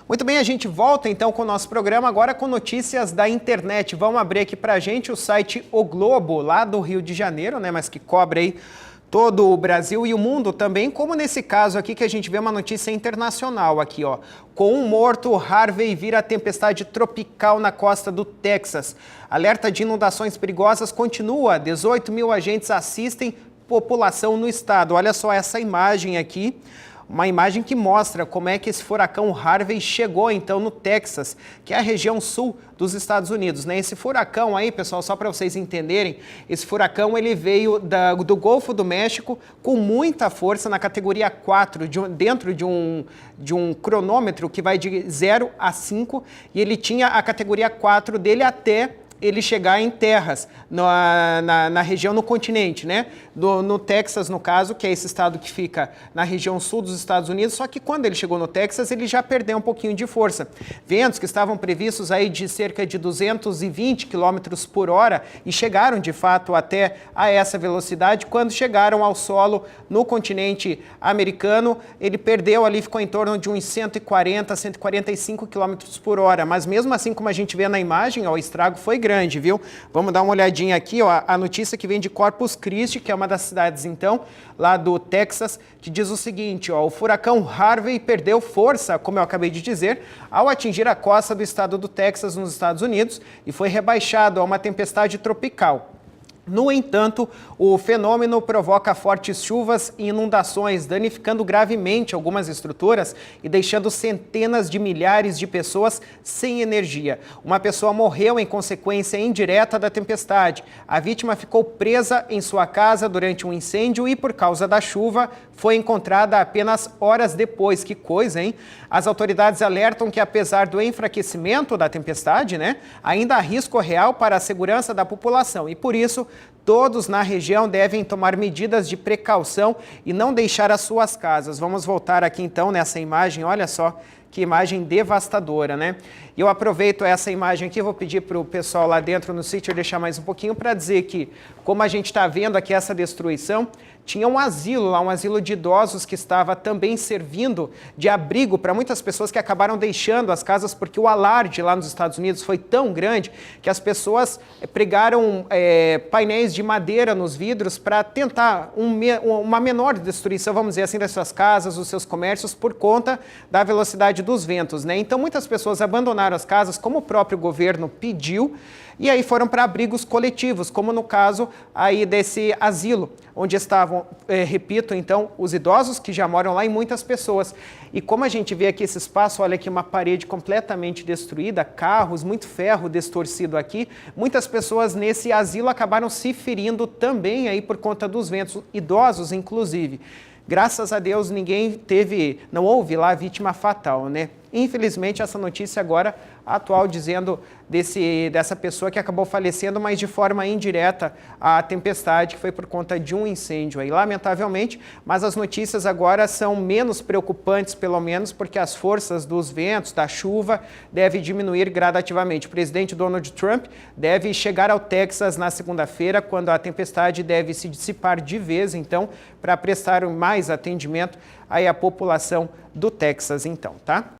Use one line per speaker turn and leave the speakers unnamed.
Muito bem, a gente volta então com o nosso programa agora com notícias da internet. Vamos abrir aqui pra gente o site O Globo, lá do Rio de Janeiro, né, mas que cobre aí todo o Brasil e o mundo também, como nesse caso aqui que a gente vê uma notícia internacional aqui, ó. Com um morto, Harvey vira tempestade tropical na costa do Texas. Alerta de inundações perigosas continua. 18 mil agentes assistem população no estado. Olha só essa imagem aqui. Uma imagem que mostra como é que esse furacão Harvey chegou, então, no Texas, que é a região sul dos Estados Unidos, né? Esse furacão aí, pessoal, só para vocês entenderem, esse furacão ele veio do Golfo do México com muita força na categoria 4, dentro de um cronômetro que vai de 0 a 5, e ele tinha a categoria 4 dele até ele chegar em terras, na região, no continente, né? No Texas, no caso, que é esse estado que fica na região sul dos Estados Unidos, só que quando ele chegou no Texas, ele já perdeu um pouquinho de força. Ventos que estavam previstos aí de cerca de 220 km por hora e chegaram, de fato, até a essa velocidade. Quando chegaram ao solo no continente americano, ele perdeu ali, ficou em torno de uns 140, 145 km por hora, mas mesmo assim, como a gente vê na imagem, ó, o estrago foi grande, viu? Vamos dar uma olhadinha aqui, ó, a notícia que vem de Corpus Christi, que é uma das cidades, então, lá do Texas, que diz o seguinte, ó, o furacão Harvey perdeu força, como eu acabei de dizer, ao atingir a costa do estado do Texas, nos Estados Unidos, e foi rebaixado a uma tempestade tropical. No entanto, o fenômeno provoca fortes chuvas e inundações, danificando gravemente algumas estruturas e deixando centenas de milhares de pessoas sem energia. Uma pessoa morreu em consequência indireta da tempestade. A vítima ficou presa em sua casa durante um incêndio e, por causa da chuva, foi encontrada apenas horas depois. Que coisa, hein? As autoridades alertam que, apesar do enfraquecimento da tempestade, né, ainda há risco real para a segurança da população e, por isso, todos na região devem tomar medidas de precaução e não deixar as suas casas. Vamos voltar aqui então nessa imagem, olha só que imagem devastadora, né? E eu aproveito essa imagem aqui, vou pedir para o pessoal lá dentro no sítio deixar mais um pouquinho para dizer que, como a gente está vendo aqui essa destruição, tinha um asilo lá, um asilo de idosos que estava também servindo de abrigo para muitas pessoas que acabaram deixando as casas porque o alarde lá nos Estados Unidos foi tão grande que as pessoas pregaram painéis de madeira nos vidros para tentar uma menor destruição, vamos dizer assim, das suas casas, dos seus comércios por conta da velocidade dos ventos, né? Então muitas pessoas abandonaram as casas, como o próprio governo pediu, e aí foram para abrigos coletivos, como no caso aí desse asilo, onde estavam, repito, então, os idosos que já moram lá e muitas pessoas. E como a gente vê aqui esse espaço, olha aqui uma parede completamente destruída, carros, muito ferro distorcido aqui, muitas pessoas nesse asilo acabaram se ferindo também aí por conta dos ventos, idosos inclusive. Graças a Deus não houve lá vítima fatal, né? Infelizmente, essa notícia agora atual dizendo dessa pessoa que acabou falecendo, mas de forma indireta a tempestade, que foi por conta de um incêndio aí, lamentavelmente, mas as notícias agora são menos preocupantes, pelo menos, porque as forças dos ventos, da chuva, devem diminuir gradativamente. O presidente Donald Trump deve chegar ao Texas na segunda-feira, quando a tempestade deve se dissipar de vez, então, para prestar mais atendimento aí à população do Texas, então, tá?